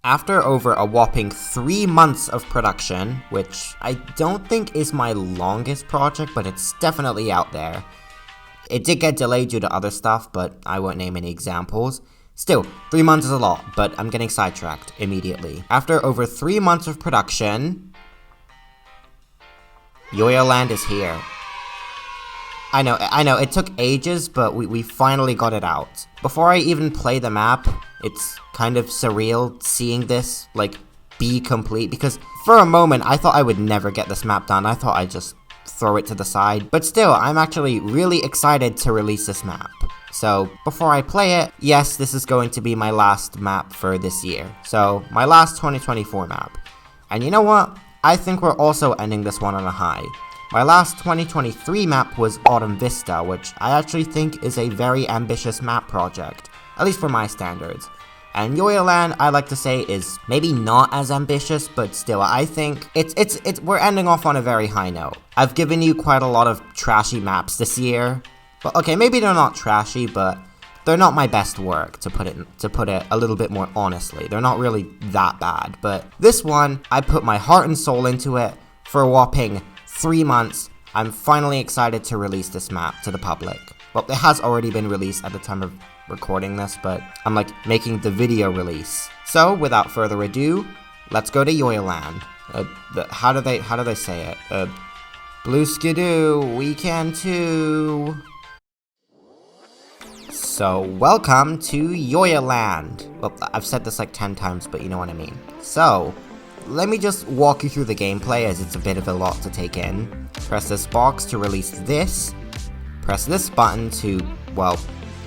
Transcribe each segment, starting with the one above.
After over a whopping 3 months of production, which I don't think is my longest project, but it's definitely out there. It did get delayed due to other stuff, but I won't name any examples. Still, 3 months is a lot, but I'm getting sidetracked immediately. After over 3 months of production, Yoyleland is here. I know, it took ages, but we finally got it out. Before I even play the map, it's kind of surreal seeing this, like, be complete, because for a moment, I thought I would never get this map done. I thought I'd just throw it to the side, but still, I'm actually really excited to release this map. So, before I play it, yes, this is going to be my last map for this year. So, my last 2024 map. And you know what? I think we're also ending this one on a high. My last 2023 map was Autumn Vista, which I actually think is a very ambitious map project, at least for my standards. And Yoyleland, I like to say, is maybe not as ambitious, but still, I think we're ending off on a very high note. I've given you quite a lot of trashy maps this year, but okay, maybe they're not trashy, but they're not my best work, to put it a little bit more honestly. They're not really that bad, but this one, I put my heart and soul into it for a whopping 3 months. I'm finally excited to release this map to the public. Well, it has already been released at the time of recording this, but I'm like making the video release. So without further ado, let's go to Yoyleland. How do they say it? Blue skidoo, we can too. So welcome to Yoyleland. Well, I've said this like 10 times, but you know what I mean. So let me just walk you through the gameplay, as it's a bit of a lot to take in. Press this box to release this. Press this button to, well,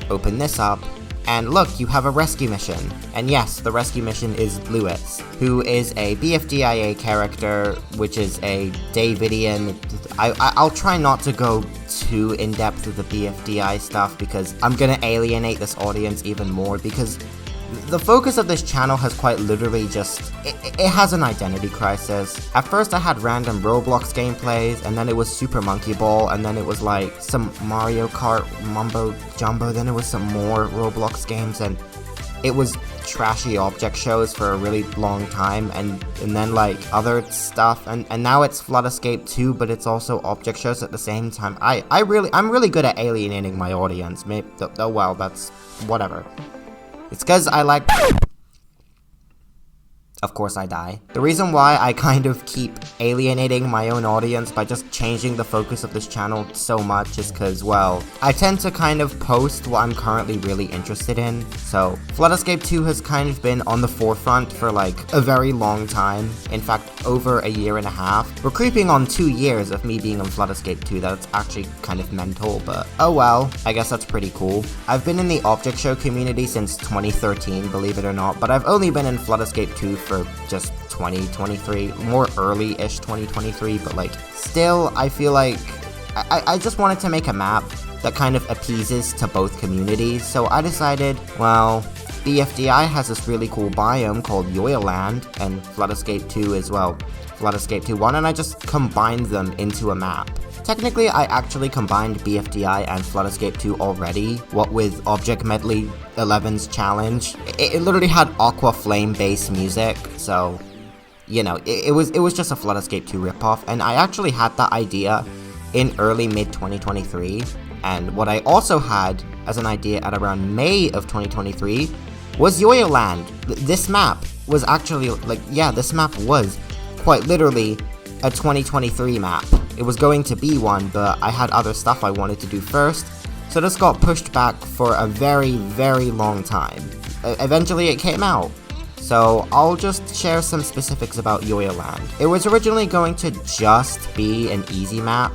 open this up. And look, you have a rescue mission. And yes, the rescue mission is Lewis, who is a BFDIA character, which is a Davidian. I'll try not to go too in-depth with the BFDI stuff, because I'm gonna alienate this audience even more, because the focus of this channel has quite literally just, it has an identity crisis. At first I had random Roblox gameplays, and then it was Super Monkey Ball, and then it was like some Mario Kart Mumbo Jumbo, then it was some more Roblox games, and it was trashy object shows for a really long time, and then like other stuff, and now it's Flood Escape 2, but it's also object shows at the same time. I'm really good at alienating my audience. Maybe, oh well, that's whatever. It's because I like... Of course I die. The reason why I kind of keep alienating my own audience by just changing the focus of this channel so much is because, well, I tend to kind of post what I'm currently really interested in. So, Flood Escape 2 has kind of been on the forefront for like a very long time. In fact, over a year and a half. We're creeping on 2 years of me being on Flood Escape 2. That's actually kind of mental, but oh well, I guess that's pretty cool. I've been in the object show community since 2013, believe it or not, but I've only been in Flood Escape 2 for just 2023, more early-ish 2023, but like, still, I feel like I just wanted to make a map that kind of appeases to both communities, so I decided, well, BFDI has this really cool biome called Yoyleland, and Flood Escape 2 as well, Flood Escape 2.1, and I just combined them into a map. Technically, I actually combined BFDI and Flood Escape 2 already, what with Object Medley 11's challenge. It literally had Aqua Flame based music, so, you know, it was just a Flood Escape 2 ripoff, and I actually had that idea in early mid 2023, and what I also had as an idea at around May of 2023 was Yoyleland. This map was actually, like, yeah, this map was quite literally a 2023 map. It was going to be one, but I had other stuff I wanted to do first, so this got pushed back for a very, very long time. Eventually it came out. So I'll just share some specifics about Yoyleland. It was originally going to just be an easy map.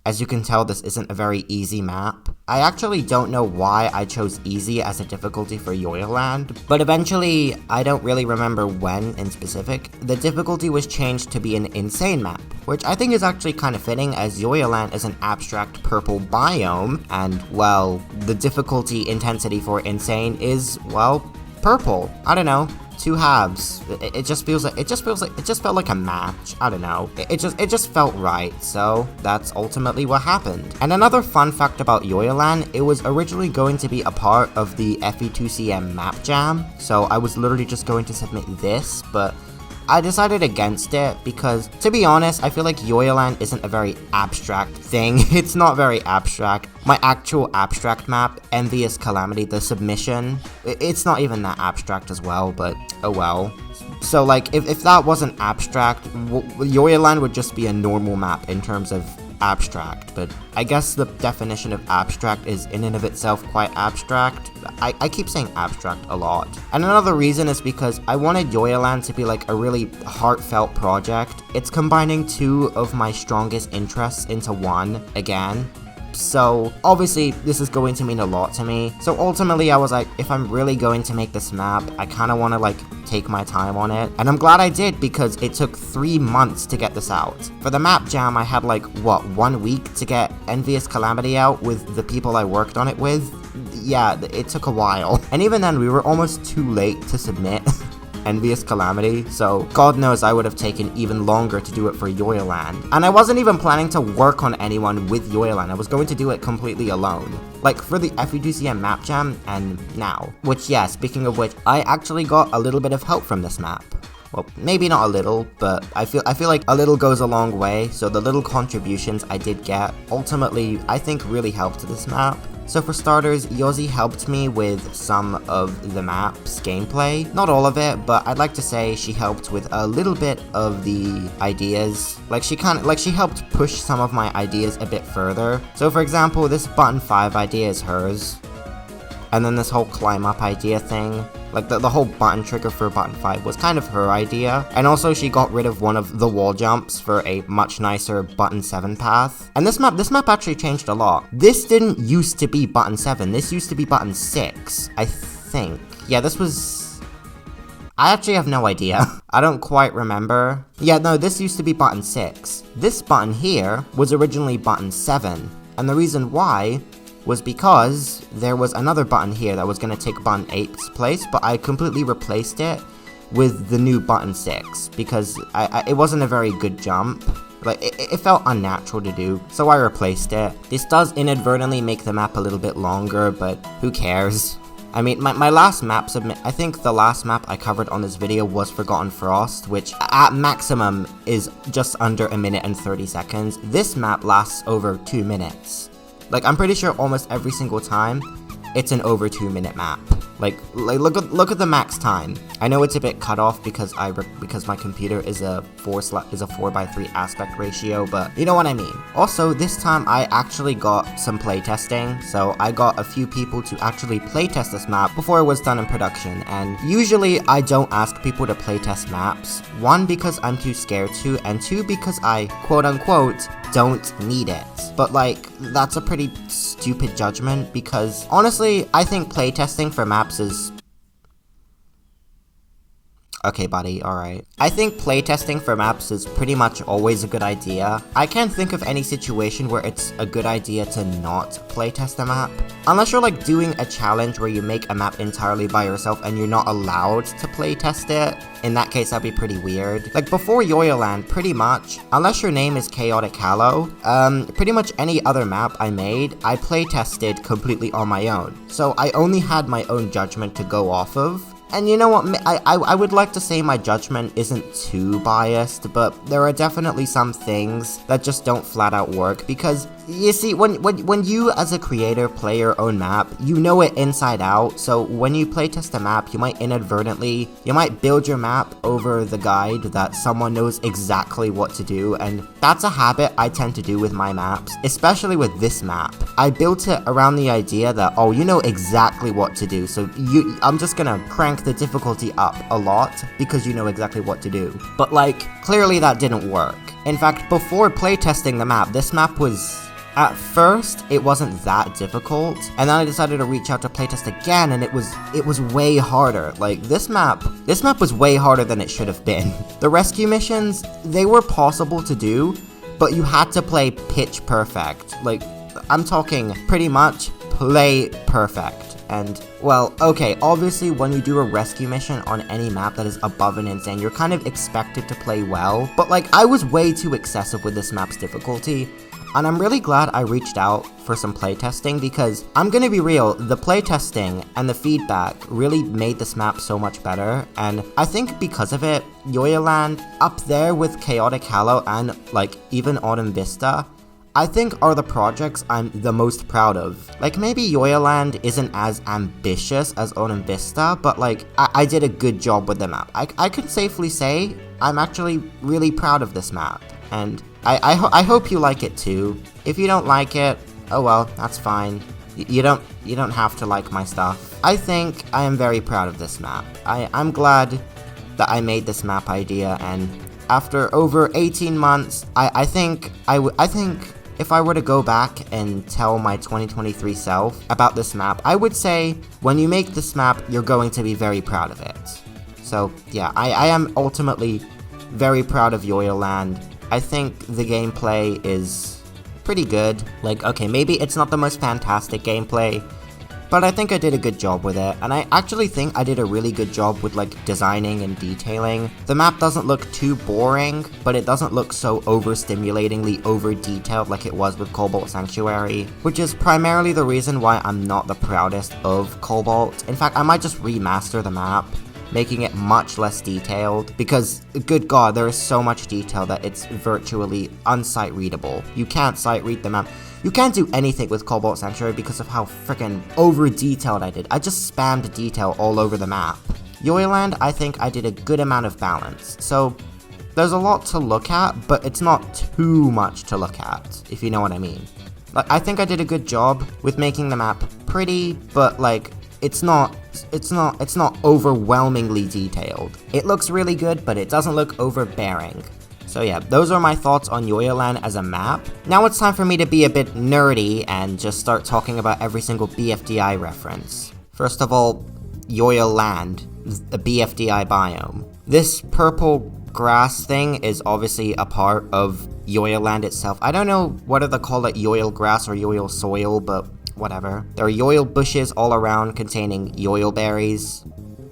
As you can tell, this isn't a very easy map. I actually don't know why I chose easy as a difficulty for Yoyleland, but eventually, I don't really remember when in specific, the difficulty was changed to be an insane map, which I think is actually kind of fitting, as Yoyleland is an abstract purple biome, and, well, the difficulty intensity for insane is, well, purple. I don't know. two halves. It just felt like a match. I don't know. It just felt right. So that's ultimately what happened. And another fun fact about Yoyleland, it was originally going to be a part of the FE2 map jam. So I was literally just going to submit this, but I decided against it because, to be honest, I feel like Yoyleland isn't a very abstract thing. It's not very abstract. My actual abstract map, Envious Calamity, the submission, it's not even that abstract as well, but oh well. So like, if that wasn't abstract, Yoyleland would just be a normal map in terms of abstract, but I guess the definition of abstract is in and of itself quite abstract. I keep saying abstract a lot. And another reason is because I wanted Yoyleland to be like a really heartfelt project. It's combining two of my strongest interests into one again. So obviously this is going to mean a lot to me. So ultimately I was like, if I'm really going to make this map, I kind of want to like take my time on it. And I'm glad I did because it took 3 months to get this out. For the map jam, I had like, what, 1 week to get Envious Calamity out with the people I worked on it with? Yeah, it took a while. And even then, we were almost too late to submit Envious Calamity, so God knows I would have taken even longer to do it for Yoyleland. And I wasn't even planning to work on anyone with Yoyleland. I was going to do it completely alone. Like for the FE2 map jam and now. Which, yeah, speaking of which, I actually got a little bit of help from this map. Well, maybe not a little, but I feel like a little goes a long way, so the little contributions I did get ultimately, I think, really helped this map. So for starters, Yozy helped me with some of the map's gameplay. Not all of it, but I'd like to say she helped with a little bit of the ideas. She helped push some of my ideas a bit further. So for example, this button 5 idea is hers. And then this whole climb up idea thing, like the whole button trigger for button 5 was kind of her idea. And also she got rid of one of the wall jumps for a much nicer button 7 path. And this map actually changed a lot. This didn't used to be button 7, this used to be button 6, I think. Yeah, this was... I actually have no idea. I don't quite remember. Yeah, no, this used to be button 6. This button here was originally button 7. And the reason why was because there was another button here that was going to take button 8's place, but I completely replaced it with the new button 6 because it wasn't a very good jump. Like, it felt unnatural to do, so I replaced it. This does inadvertently make the map a little bit longer, but who cares? I mean, my last map submit, I think the last map I covered on this video was Forgotten Frost, which at maximum is just under 1 minute and 30 seconds. This map lasts over 2 minutes. Like, I'm pretty sure almost every single time, it's an over 2 minute map. Like look at the max time. I know it's a bit cut off because my computer is a 4:3 aspect ratio, but you know what I mean. Also, this time I actually got some playtesting, so I got a few people to actually playtest this map before it was done in production. And usually I don't ask people to playtest maps. 1, because I'm too scared to, and 2, because I quote-unquote don't need it. But like, that's a pretty stupid judgment because honestly, I think playtesting for maps is... Okay, buddy, alright. I think playtesting for maps is pretty much always a good idea. I can't think of any situation where it's a good idea to not playtest a map. Unless you're like doing a challenge where you make a map entirely by yourself and you're not allowed to playtest it. In that case, that'd be pretty weird. Like before Yoyleland, pretty much, unless your name is Chaotic Hallow, pretty much any other map I made, I playtested completely on my own. So I only had my own judgment to go off of. And you know what, I would like to say my judgment isn't too biased, but there are definitely some things that just don't flat out work, because, you see, when you as a creator play your own map, you know it inside out, so when you playtest a map, you might build your map over the guide that someone knows exactly what to do, and that's a habit I tend to do with my maps, especially with this map. I built it around the idea that, oh, you know exactly what to do, so I'm just gonna crank the difficulty up a lot because you know exactly what to do. But like, clearly that didn't work. In fact, before playtesting the map, this map was... At first, it wasn't that difficult, and then I decided to reach out to playtest again, and it was way harder. Like, this map was way harder than it should have been. The rescue missions, they were possible to do, but you had to play pitch perfect. Like, I'm talking pretty much play perfect. And, well, okay, obviously when you do a rescue mission on any map that is above an insane, you're kind of expected to play well, but like, I was way too excessive with this map's difficulty, and I'm really glad I reached out for some playtesting, because I'm gonna be real, the playtesting and the feedback really made this map so much better, and I think because of it, Yoyleland, up there with Chaotic Hallow and like even Autumn Vista, I think are the projects I'm the most proud of. Like, maybe Yoyleland isn't as ambitious as Autumn Vista, but like, I did a good job with the map. I could safely say I'm actually really proud of this map, and I hope you like it too. If you don't like it, oh well, that's fine. You don't have to like my stuff. I think I am very proud of this map. I'm glad that I made this map idea, and after over 18 months, I think if I were to go back and tell my 2023 self about this map, I would say, when you make this map, you're going to be very proud of it. So, yeah, I am ultimately very proud of Yoyleland. I think the gameplay is pretty good. Like, okay, maybe it's not the most fantastic gameplay, but I think I did a good job with it, and I actually think I did a really good job with like designing and detailing. The map doesn't look too boring, but it doesn't look so overstimulatingly over-detailed like it was with Cobalt Sanctuary, which is primarily the reason why I'm not the proudest of Cobalt. In fact, I might just remaster the map, making it much less detailed, because, good god, there is so much detail that it's virtually unsight readable. You can't sight read the map. You can't do anything with Cobalt Sanctuary because of how freaking over-detailed I did. I just spammed detail all over the map. Yoyleland, I think I did a good amount of balance, so there's a lot to look at, but it's not too much to look at, if you know what I mean. Like, I think I did a good job with making the map pretty, but like, it's not overwhelmingly detailed. It looks really good, but it doesn't look overbearing. So yeah, those are my thoughts on Yoyleland as a map. Now it's time for me to be a bit nerdy and just start talking about every single BFDI reference. First of all, Yoyleland, the BFDI biome. This purple grass thing is obviously a part of Yoyleland itself. I don't know whether to call it Yoyle grass or Yoyle soil, but whatever. There are Yoyle bushes all around containing Yoyle berries,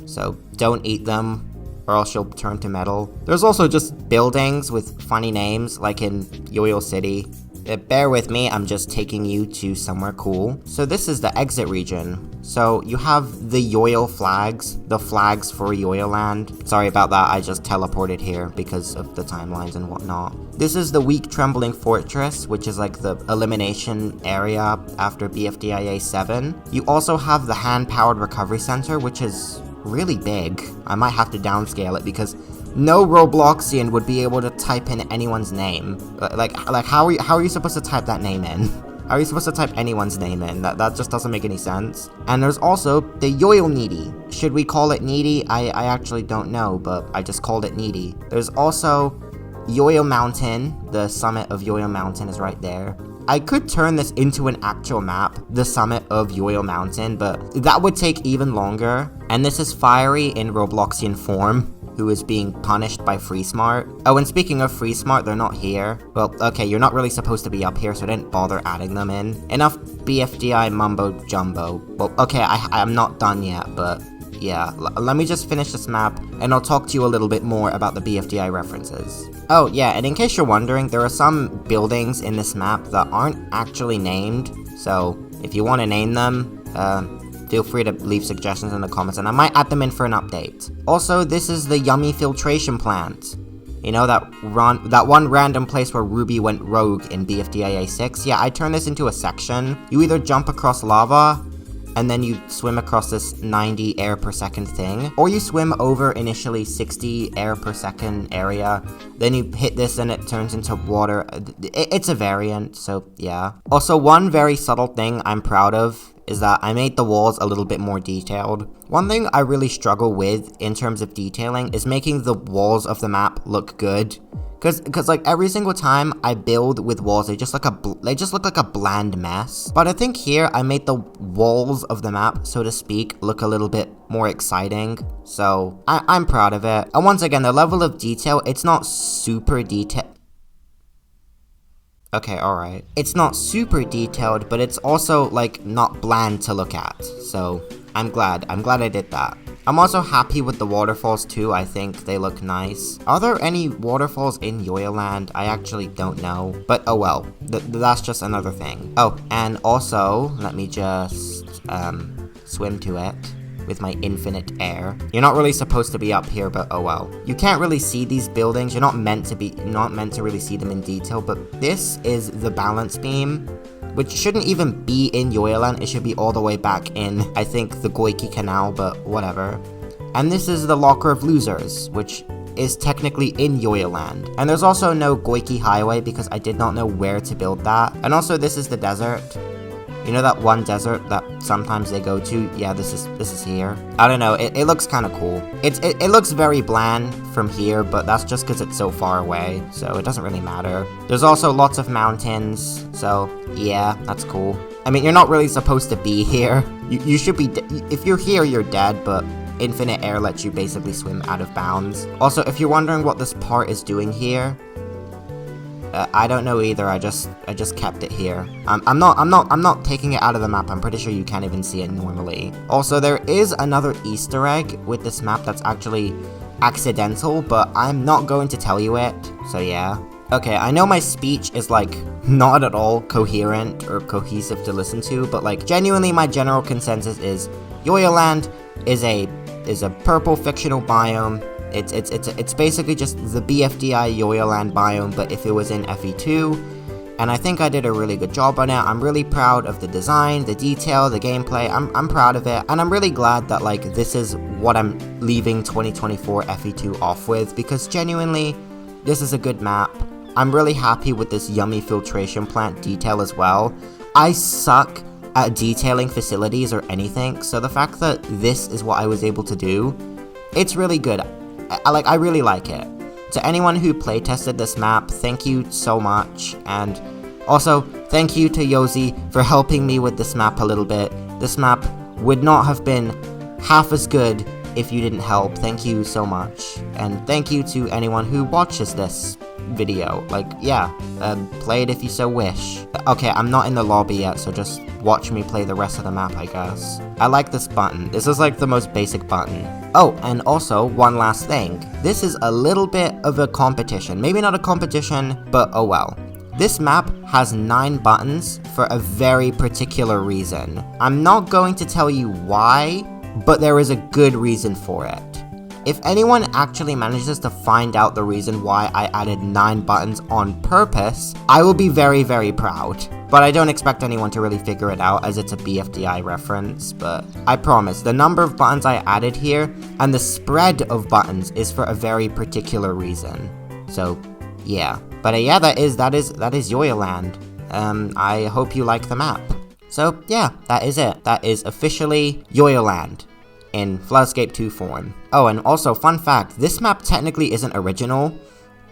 so don't eat them, or else you'll turn to metal. There's also just buildings with funny names, like in Yoyle City. Bear with me, I'm just taking you to somewhere cool. So this is the exit region. So you have the Yoyle flags, the flags for Yoyleland. Sorry about that, I just teleported here because of the timelines and whatnot. This is the weak trembling fortress, which is like the elimination area after BFDIA 7. You also have the hand-powered recovery center, which is really big. I might have to downscale it because no Robloxian would be able to type in anyone's name. Like how are you supposed to type that name in? How are you supposed to type anyone's name in? That just doesn't make any sense. And there's also the Yoyle Needy. Should we call it Needy? I actually don't know, but I just called it Needy. There's also Yoyle Mountain. The summit of Yoyle Mountain is right there. I could turn this into an actual map, the summit of Yoyle Mountain, but that would take even longer. And this is Fiery in Robloxian form, who is being punished by FreeSmart. Oh, and speaking of FreeSmart, they're not here. Well, okay, you're not really supposed to be up here, so I didn't bother adding them in. Enough BFDI mumbo jumbo. Well, okay, I'm not done yet, but yeah, let me just finish this map, and I'll talk to you a little bit more about the BFDI references. Oh, yeah, and in case you're wondering, there are some buildings in this map that aren't actually named, so if you want to name them, feel free to leave suggestions in the comments, and I might add them in for an update. Also, this is the Yummy Filtration Plant. You know, that one random place where Ruby went rogue in BFDIA 6? Yeah, I turned this into a section. You either jump across lava, and then you swim across this 90 air per second thing, or you swim over initially 60 air per second area, then you hit this and it turns into water. It's a variant, so yeah. Also, one very subtle thing I'm proud of is that I made the walls a little bit more detailed. One thing I really struggle with in terms of detailing is making the walls of the map look good. Cause like every single time I build with walls, they just look like a bland mess. But I think here I made the walls of the map, so to speak, look a little bit more exciting. So I'm proud of it. And once again, the level of detail, it's not super detailed. Okay, alright. It's not super detailed, but it's also, like, not bland to look at. So, I'm glad I did that. I'm also happy with the waterfalls too. I think they look nice. Are there any waterfalls in Yoyleland? I actually don't know. But oh well, that's just another thing. Oh, and also, let me just swim to it with my infinite air. You're not really supposed to be up here, but oh well. You can't really see these buildings. You're not meant to really see them in detail, but this is the balance beam, which shouldn't even be in Yoyleland. It should be all the way back in, I think, the Goiki Canal, but whatever. And this is the Locker of Losers, which is technically in Yoyleland. And there's also no Goiki Highway because I did not know where to build that. And also this is the desert. You know that one desert that sometimes they go to? Yeah, this is here. I don't know, it looks kind of cool. It looks very bland from here, but that's just because it's so far away, so it doesn't really matter. There's also lots of mountains, so yeah, that's cool. I mean, you're not really supposed to be here. You should be, if you're here, you're dead, but infinite air lets you basically swim out of bounds. Also, if you're wondering what this part is doing here, I don't know either. I just kept it here. I'm not taking it out of the map. I'm pretty sure you can't even see it normally. Also, there is another Easter egg with this map that's actually accidental, but I'm not going to tell you it. So yeah. Okay, I know my speech is like not at all coherent or cohesive to listen to, but like genuinely my general consensus is Yoyleland is a purple fictional biome. It's basically just the BFDI Yoyleland biome, but if it was in FE2, and I think I did a really good job on it. I'm really proud of the design, the detail, the gameplay. I'm proud of it, and I'm really glad that like this is what I'm leaving 2024 FE2 off with, because genuinely, this is a good map. I'm really happy with this yummy filtration plant detail as well. I suck at detailing facilities or anything, so the fact that this is what I was able to do, it's really good. I really like it. To anyone who playtested this map, thank you so much, and also, thank you to Yozy for helping me with this map a little bit. This map would not have been half as good if you didn't help. Thank you so much, and thank you to anyone who watches this video. Like, yeah, play it if you so wish. Okay, I'm not in the lobby yet, so just watch me play the rest of the map, I guess. I like this button. This is like the most basic button. Oh, and also, one last thing. This is a little bit of a competition. Maybe not a competition, but oh well. This map has 9 buttons for a very particular reason. I'm not going to tell you why, but there is a good reason for it. If anyone actually manages to find out the reason why I added 9 buttons on purpose, I will be very, very proud. But I don't expect anyone to really figure it out as it's a BFDI reference, but I promise, the number of buttons I added here and the spread of buttons is for a very particular reason. So, yeah. But yeah, that is Yoyleland. I hope you like the map. So, yeah, that is it. That is officially Yoyleland in Floodescape 2 form. Oh, and also, fun fact, this map technically isn't original.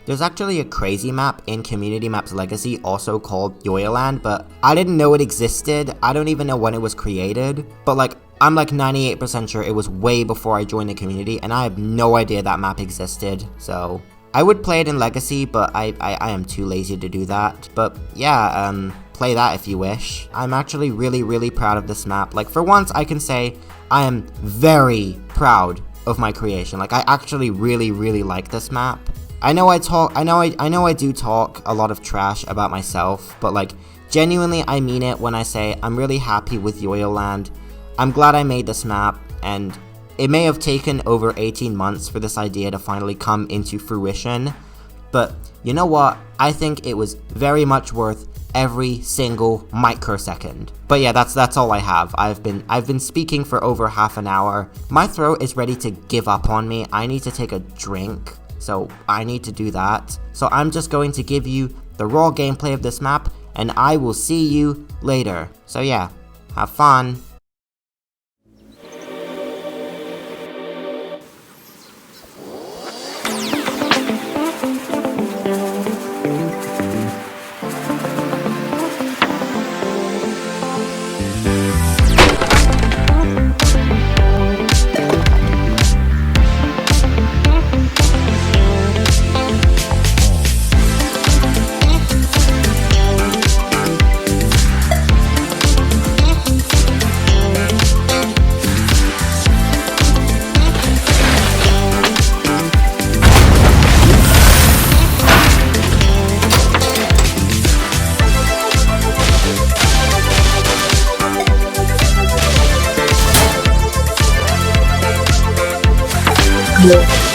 There's actually a crazy map in Community Maps Legacy also called Yoyleland, but I didn't know it existed. I don't even know when it was created, but like, I'm like 98% sure it was way before I joined the community, and I have no idea that map existed, so I would play it in Legacy, but I am too lazy to do that. But yeah, play that if you wish. I'm actually really, really proud of this map. Like, for once, I can say I am very proud of my creation. Like, I actually really, really like this map. I know I do talk a lot of trash about myself, but like, genuinely I mean it when I say I'm really happy with Yoyleland. I'm glad I made this map, and it may have taken over 18 months for this idea to finally come into fruition, but you know what? I think it was very much worth every single microsecond. But yeah, that's all I have. I've been speaking for over half an hour. My throat is ready to give up on me. I need to take a drink, so I need to do that. So I'm just going to give you the raw gameplay of this map, and I will see you later. So yeah, have fun. No.